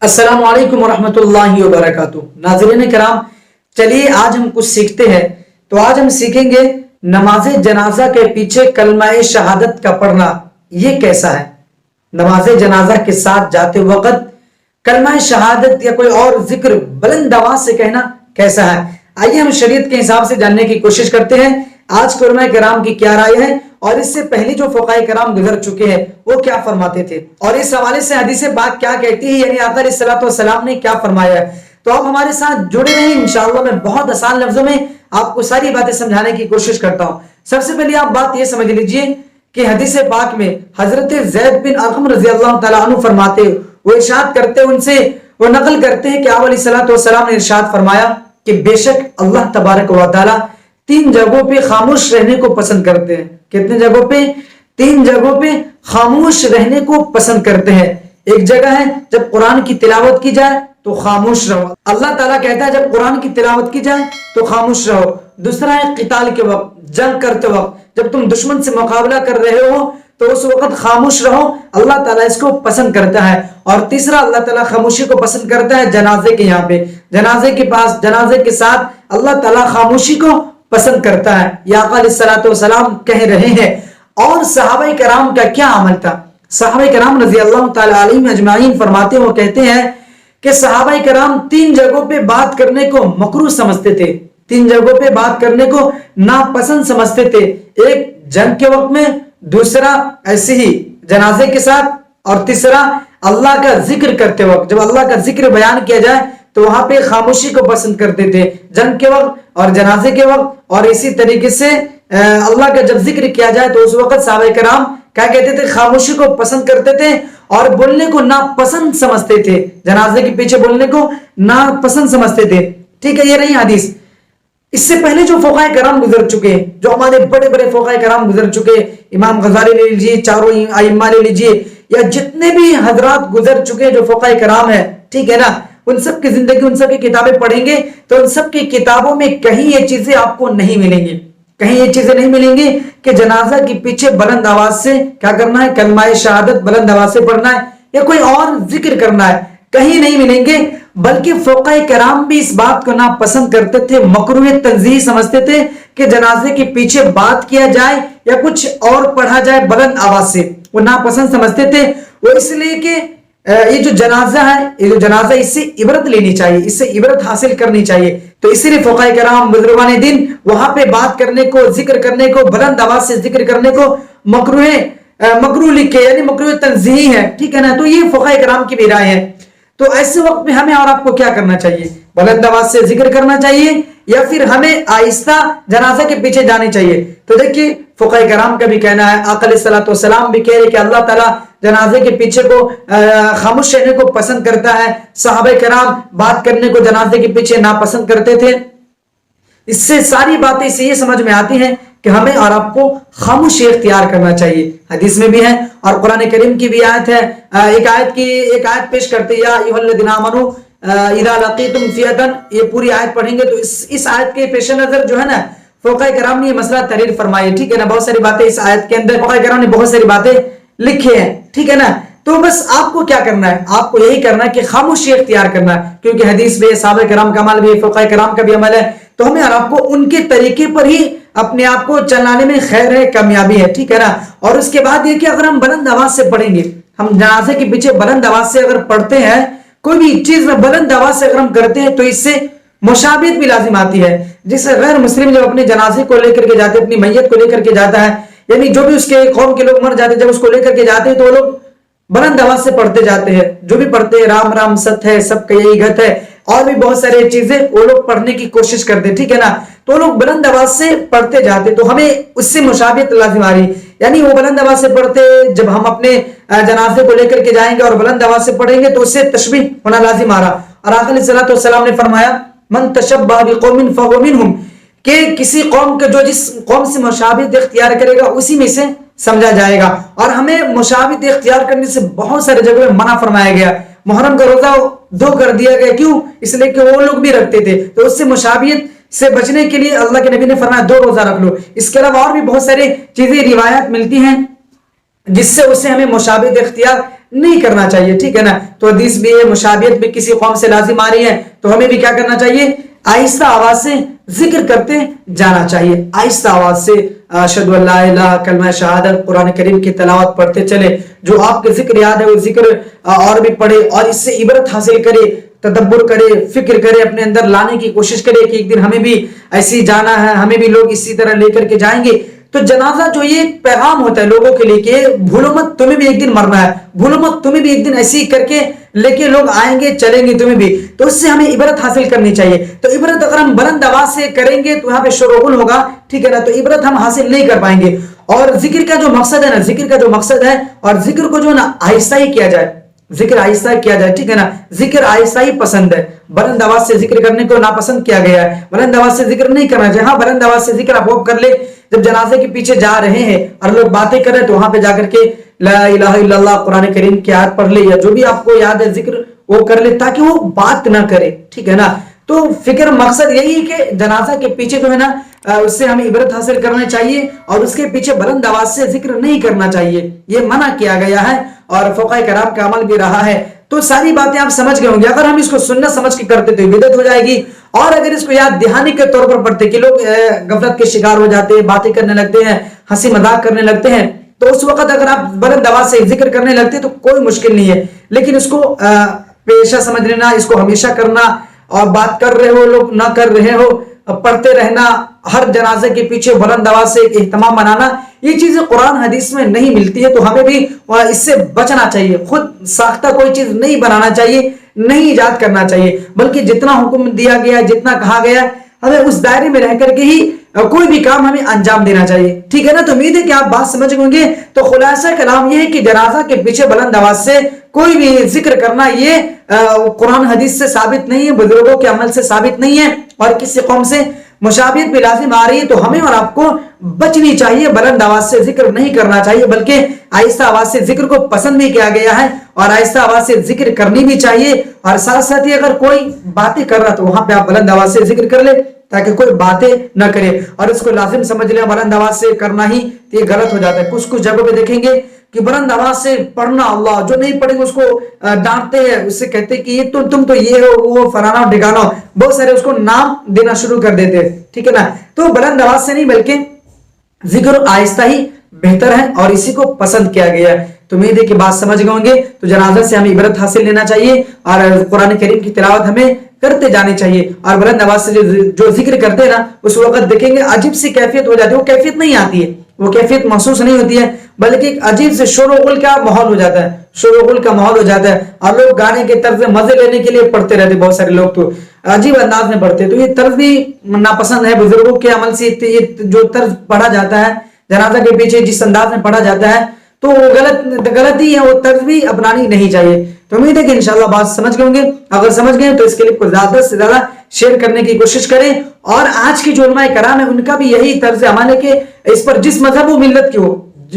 السلام علیکم ورحمۃ اللہ وبرکاتہ۔ ناظرین کرام، چلیے آج ہم کچھ سیکھتے ہیں۔ تو آج ہم سیکھیں گے نماز جنازہ کے پیچھے کلمہ شہادت کا پڑھنا یہ کیسا ہے۔ نماز جنازہ کے ساتھ جاتے وقت کلمہ شہادت یا کوئی اور ذکر بلند آواز سے کہنا کیسا ہے۔ آئیے ہم شریعت کے حساب سے جاننے کی کوشش کرتے ہیں آج کے علماء کرام کی کیا رائے ہے اور اس سے پہلے جو فقہاء کرام گزر چکے ہیں وہ کیا فرماتے تھے، اور اس حوالے سے حدیث پاک کیا کہتی ہے، یعنی آقا علیہ الصلوۃ والسلام نے کیا فرمایا ہے۔ تو آپ ہمارے ساتھ جڑے رہیں، انشاءاللہ میں بہت آسان لفظوں میں آپ کو ساری باتیں سمجھانے کی کوشش کرتا ہوں۔ سب سے پہلے آپ بات یہ سمجھ لیجئے کہ حدیث پاک میں حضرت زید بن ارقم رضی اللہ تعالیٰ عنہ فرماتے، وہ ارشاد کرتے، ان سے وہ نقل کرتے ہیں کہ آپ علیہ الصلوۃ والسلام نے ارشاد فرمایا کہ بے شک اللہ تبارک و تعالیٰ 3 جگہوں پہ خاموش رہنے کو پسند کرتے ہیں۔ کتنے جگہوں پہ؟ 3 جگہوں پہ خاموش رہنے کو پسند کرتے ہیں۔ ایک جگہ ہے جب قرآن کی تلاوت کی جائے تو خاموش رہو، اللہ تعالیٰ کہتا ہے جب قرآن کی تلاوت کی جائے تو خاموش رہو۔ دوسرا ہے قتال کے وقت، جنگ کرتے وقت، جب تم دشمن سے مقابلہ کر رہے ہو تو اس وقت خاموش رہو، اللہ تعالیٰ اس کو پسند کرتا ہے۔ اور تیسرا اللہ تعالیٰ خاموشی کو پسند کرتا ہے جنازے کے یہاں پہ، جنازے کے پاس، جنازے کے ساتھ اللہ تعالیٰ خاموشی کو پسند کرتا ہے۔ یہ آقا علیہ الصلوۃ والسلام کہہ رہے ہیں۔ اور صحابہ کرام کا کیا عمل تھا؟ صحابہ کرام رضی اللہ تعالیٰ علیہم اجمعین فرماتے ہیں، وہ کہتے ہیں کہ صحابہ کرام 3 جگہوں پہ بات کرنے کو مکروہ سمجھتے تھے، 3 جگہوں پہ بات کرنے کو ناپسند سمجھتے تھے۔ ایک جنگ کے وقت میں، دوسرا ایسے ہی جنازے کے ساتھ، اور تیسرا اللہ کا ذکر کرتے وقت، جب اللہ کا ذکر بیان کیا جائے تو وہاں پہ خاموشی کو پسند کرتے تھے، جنگ کے وقت اور جنازے کے وقت۔ اور اسی طریقے سے اللہ کا جب ذکر کیا جائے تو اس وقت صحابہ کرام کیا کہتے تھے؟ خاموشی کو پسند کرتے تھے اور بولنے کو ناپسند سمجھتے تھے، جنازے کے پیچھے بولنے کو ناپسند سمجھتے تھے۔ ٹھیک ہے، یہ رہی حدیث۔ اس سے پہلے جو فقہاء کرام گزر چکے، جو ہمارے بڑے بڑے فقہاء کرام گزر چکے، امام غزالی لے لیجیے، چاروں ائمہ لے لیجیے، یا جتنے بھی حضرات گزر چکے جو فقہاء کرام ہیں، ٹھیک ہے نا، ان سب کی زندگی، ان سب کی کتابیں پڑھیں گے تو ان سب کی کتابوں میں کہیں یہ چیزیں آپ کو نہیں ملیں گی، کہیں یہ چیزیں نہیں ملیں گی کہ جنازہ کے پیچھے بلند آواز سے کیا کرنا ہے، کلمہ شہادت بلند آواز سے پڑھنا ہے یا کوئی اور ذکر کرنا ہے، کہیں نہیں ملیں گے۔ بلکہ فقہاء کرام بھی اس بات کو ناپسند کرتے تھے، مکروہ تنزیہ سمجھتے تھے کہ جنازے کے پیچھے بات کیا جائے یا کچھ اور پڑھا جائے بلند آواز سے، وہ ناپسند سمجھتے تھے۔ وہ اس لیے کہ یہ جو جنازہ ہے، یہ جو جنازہ، اس سے عبرت لینی چاہیے، اس سے عبرت حاصل کرنی چاہیے۔ تو اسی لیے فقہاء کرام بزرگان دین وہاں پہ بات کرنے کو، ذکر کرنے کو، بلند آواز سے ذکر کرنے کو مکروہ لکھے، یعنی مکروہ تنزیہی ہے، ٹھیک ہے نا۔ تو یہ فقہاء کرام کی بھی رائے ہے۔ تو ایسے وقت میں ہمیں اور آپ کو کیا کرنا چاہیے؟ بلند آواز سے ذکر کرنا چاہیے یا پھر ہمیں آہستہ جنازہ کے پیچھے جانے چاہیے؟ تو دیکھیے فقہاء کرام کا بھی کہنا ہے، آقا علیہ الصلوۃ والسلام بھی کہہ رہے کہ اللہ تعالیٰ جنازے کے پیچھے کو خاموش رہنے کو پسند کرتا ہے، صحابہ کرام بات کرنے کو جنازے کے پیچھے ناپسند کرتے تھے۔ اس سے ساری باتیں سے یہ سمجھ میں آتی ہیں کہ ہمیں اور آپ کو خاموشی اختیار کرنا چاہیے۔ حدیث میں بھی ہے اور قرآن کریم کی بھی آیت ہے، ایک آیت پیش کرتے، یا ایھا الذین آمنوا اذا لقیتم فئۃ، یہ پوری آیت پڑھیں گے تو اس آیت کے پیش نظر جو ہے نا فقہاء کرام نے یہ مسئلہ تحریر فرمایا، ٹھیک ہے نا۔ بہت ساری باتیں اس آیت کے اندر فقہاء کرام نے بہت ساری باتیں لکھی ہیں، ٹھیک ہے نا۔ تو بس آپ کو کیا کرنا ہے؟ آپ کو یہی کرنا ہے کہ خاموشی اختیار کرنا ہے، کیونکہ حدیث میں صحابہ کرام کا عمل بھی، فقہاء کرام کا بھی عمل ہے۔ تو ہمیں اور آپ کو ان کے طریقے پر ہی اپنے آپ کو چلانے میں خیر ہے، کامیابی ہے، ٹھیک ہے نا۔ اور اس کے بعد یہ کہ اگر ہم بلند آواز سے پڑھیں گے، ہم جنازے کے پیچھے بلند آواز سے اگر پڑھتے ہیں، کوئی بھی چیز میں بلند آواز سے اگر ہم کرتے ہیں تو اس سے مشابہت بھی لازم آتی ہے۔ جسے غیر مسلم جب اپنے جنازے کو لے کر کے جاتے، اپنی میت کو لے کر کے جاتا ہے، یعنی جو بھی اس کے قوم کے لوگ مر جاتے، جب اس کو لے کر کے جاتے ہیں تو وہ لوگ بلند آواز سے پڑھتے جاتے ہیں، جو بھی پڑھتے ہیں، رام رام ست ہے، سب کا یہی گت ہے، اور بھی بہت ساری چیزیں وہ لوگ پڑھنے کی کوشش کرتے، ٹھیک ہے نا۔ تو لوگ بلند آواز سے پڑھتے جاتے، تو ہمیں اس سے مشابہت لازم آ رہی، یعنی وہ بلند آواز سے پڑھتے، جب ہم اپنے جنازے کو لے کر کے جائیں گے اور بلند آواز سے پڑھیں گے تو اس سے تشبیہ ہونا لازم آ رہا۔ اور آقا علیہ الصلوۃ والسلام نے فرمایا من تشبہ بقوم فہو منہم، کہ کسی قوم کے جو جس قوم سے مشابہت اختیار کرے گا اسی میں سے سمجھا جائے گا۔ اور ہمیں مشابہت اختیار کرنے سے بہت سارے جگہ میں منع فرمایا گیا۔ محرم کا روزہ 2 کر دیا گیا، کیوں؟ اس لیے کہ وہ لوگ بھی رکھتے تھے، تو اس سے مشابہت سے بچنے کے لیے اللہ کے نبی نے فرمایا 2 روزہ رکھ لو۔ اس کے علاوہ اور بھی بہت ساری چیزیں، روایات ملتی ہیں جس سے اسے ہمیں مشابہت اختیار نہیں کرنا چاہیے، ٹھیک ہے نا. تو حدیث بھی ہے، مشابہت بھی کسی قوم سے لازم آ رہی ہے تو ہمیں بھی کیا کرنا چاہیے، آہستہ آواز سے ذکر کرتے جانا چاہیے، آہستہ آواز سے اشہد ان لا الہ، کلمہ شہادت، قرآن کریم کی تلاوت پڑھتے چلے. جو آپ کے ذکر یاد ہے وہ ذکر اور بھی پڑھے اور اس سے عبرت حاصل کرے، تدبر کرے، فکر کرے، اپنے اندر لانے کی کوشش کرے کہ ایک دن ہمیں بھی ایسی جانا ہے، ہمیں بھی لوگ اسی طرح لے کر کے جائیں گے. تو جنازہ جو یہ ایک پیغام ہوتا ہے لوگوں کے لیے کہ بھولو مت تمہیں بھی ایک دن مرنا ہے، بھولو مت تمہیں بھی ایک دن ایسی کر کے لے کے لوگ آئیں گے، چلیں گے تمہیں بھی. تو اس سے ہمیں عبرت حاصل کرنی چاہیے. تو عبرت اگر ہم بلند آواز سے کریں گے تو یہاں پہ شور و غل ہوگا، ٹھیک ہے نا، تو عبرت ہم حاصل نہیں کر پائیں گے. اور ذکر کا جو مقصد ہے نا، ذکر کا جو مقصد ہے، اور ذکر کو جو ہے نا آہستہ ہی کیا جائے، ذکر آہستہ کیا جائے، ٹھیک ہے نا. ذکر آہستہ ہی پسند ہے، بلند آواز سے ذکر کرنے کو ناپسند کیا گیا ہے. بلند آواز سے ذکر نہیں کرنا چاہیے. ہاں بلند آواز سے ذکر آپ کر لے جب جنازے کے پیچھے جا رہے ہیں اور لوگ باتیں کر رہے ہیں تو وہاں پہ جا کر کے لا الہ الا اللہ قرآن کریم کی آیت پڑھ لے یا جو بھی آپ کو یاد ہے ذکر وہ کر لے تاکہ وہ بات نہ کرے، ٹھیک ہے نا. تو فکر مقصد یہی ہے کہ جنازہ کے پیچھے جو ہے نا اس سے ہمیں عبرت حاصل کرنا چاہیے اور اس کے پیچھے بلند آواز سے ذکر نہیں کرنا چاہیے، یہ منع کیا گیا ہے اور فقہاء کرام کا عمل بھی رہا ہے. تو ساری باتیں آپ سمجھ گئے ہوں گے. اگر ہم اس کو سنت سمجھ کے کرتے تو بدعت ہو جائے گی، اور اگر اس کو یاد دہانی کے طور پر پڑھتے کہ لوگ غفلت کے شکار ہو جاتے ہیں، باتیں کرنے لگتے ہیں، ہنسی مذاق کرنے لگتے ہیں، تو اس وقت اگر آپ بلند آواز سے ذکر کرنے لگتے تو کوئی مشکل نہیں ہے. لیکن اس کو پیشہ سمجھ لینا، اس کو ہمیشہ کرنا، اور بات کر رہے ہو لوگ نہ کر رہے ہو پڑھتے رہنا، ہر جنازے کے پیچھے بلند آواز سے ایک اہتمام بنانا، یہ چیزیں قرآن حدیث میں نہیں ملتی ہے. تو ہمیں بھی اس سے بچنا چاہیے. خود ساختہ کوئی چیز نہیں بنانا چاہیے، نہیں ایجاد کرنا چاہیے، بلکہ جتنا حکم دیا گیا، جتنا کہا گیا، ہمیں اس دائرے میں رہ کر کے ہی کوئی بھی کام ہمیں انجام دینا چاہیے، ٹھیک ہے نا. تو امید ہے کہ آپ بات سمجھ گئے ہوں گے. تو خلاصہ کلام یہ ہے کہ جنازہ کے پیچھے بلند آواز سے کوئی بھی ذکر کرنا یہ قرآن حدیث سے ثابت نہیں ہے، بزرگوں کے عمل سے ثابت نہیں ہے، اور کسی قوم سے مشابہت بھی لازم آ رہی ہے. تو ہمیں اور آپ کو بچنی چاہیے، بلند آواز سے ذکر نہیں کرنا چاہیے، بلکہ آہستہ آواز سے ذکر کو پسند بھی کیا گیا ہے اور آہستہ آواز سے ذکر کرنی بھی چاہیے. اور ساتھ ساتھ ہی اگر کوئی باتیں کر رہا تو وہاں پہ آپ بلند آواز سے ذکر کر لیں تاکہ کوئی باتیں نہ کرے، اور اس کو لازم سمجھ لیں بلند آواز سے کرنا ہی تو یہ غلط ہو جاتا ہے. کچھ جگہوں پہ دیکھیں گے کہ بلند آواز سے پڑھنا، اللہ جو نہیں پڑھے گا اس کو ڈانٹتے ہیں، اس سے کہتے ہیں کہ یہ تم تو یہ ہو وہ فلانا ڈھکانا ہو، بہت سارے اس کو نام دینا شروع کر دیتے ہیں، ٹھیک ہے نا. تو بلند آواز سے نہیں بلکہ ذکر آہستہ ہی بہتر ہے اور اسی کو پسند کیا گیا ہے. تو امید ہے کہ بات سمجھ گئے ہوں گے. تو جنازہ سے ہمیں عبرت حاصل لینا چاہیے اور قرآن کریم کی تلاوت ہمیں کرتے جانے چاہیے. اور بلند آواز سے جو ذکر کرتے ہیں نا اس وقت دیکھیں گے عجیب سی کیفیت ہو جاتی ہے. وہ کیفیت نہیں آتی ہے، وہ کیفیت محسوس نہیں ہوتی ہے، بلکہ ایک عجیب سے شور و غل کا ماحول ہو جاتا ہے، شور و غل کا ماحول ہو جاتا ہے. اور لوگ گانے کے طرز میں مزے لینے کے لیے پڑھتے رہتے، بہت سارے لوگ تو عجیب انداز میں پڑھتے. تو یہ طرز بھی ناپسند ہے. بزرگوں کے عمل سے یہ جو طرز پڑھا جاتا ہے جنازہ کے پیچھے جس انداز میں پڑھا جاتا ہے تو وہ غلط ہی ہے، وہ طرز بھی اپنانی نہیں چاہیے. تو امید ہے کہ انشاءاللہ بات سمجھ گئے ہوں گے. اگر سمجھ گئے تو اس کلپ کو زیادہ سے زیادہ شیئر کرنے کی کوشش کریں. اور آج کی جو علماء کرام ہیں ان کا بھی یہی طرز عمل ہے کہ اس پر جس مذہب و ملت کی ہو،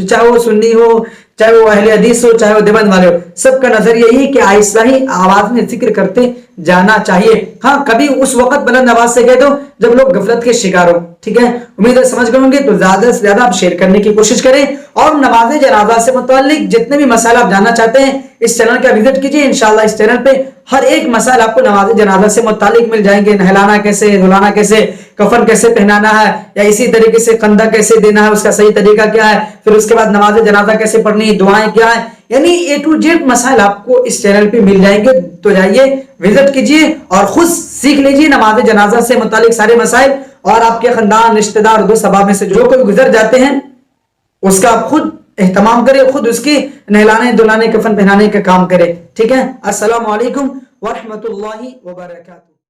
چاہے وہ سنی ہو، چاہے وہ اہل حدیث ہو، چاہے وہ دیوبند والے ہو، سب کا نظر یہی کہ آہستہ ہی آواز میں ذکر کرتے جانا چاہیے. ہاں کبھی اس وقت بلند آواز سے کہہ دو جب لوگ غفلت کے شکار ہو، ٹھیک ہے. امید ہے سمجھ گئے ہوں گے. تو زیادہ سے زیادہ آپ شیئر کرنے کی کوشش کریں اور نماز جنازہ سے متعلق جتنے بھی مسائل آپ جاننا چاہتے ہیں اس چینل کا وزٹ کیجیے. انشاءاللہ اس چینل پہ ہر ایک مسائل آپ کو نماز جنازہ سے متعلق مل جائیں گے. نہلانا کیسے، دھلانا کیسے، کفن کیسے پہنانا ہے، یا اسی طریقے سے قندہ کیسے دینا ہے، اس کا صحیح طریقہ کیا ہے، پھر اس کے بعد نماز جنازہ کیسے پڑھنی ہے، دعائیں کیا ہیں، یعنی اے ٹو زیڈ مسائل آپ کو اس چینل پہ مل جائیں گے. تو جائیے وزٹ کیجیے اور خود سیکھ لیجیے نماز جنازہ سے متعلق سارے مسائل. اور آپ کے خاندان، رشتہ دار، دوست احباب میں سے جو کوئی گزر جاتے ہیں اس کا خود اہتمام کرے، خود اس کی نہلانے دھلانے کفن پہنانے کا کام کرے. ٹھیک ہے. السلام علیکم ورحمۃ اللہ وبرکاتہ.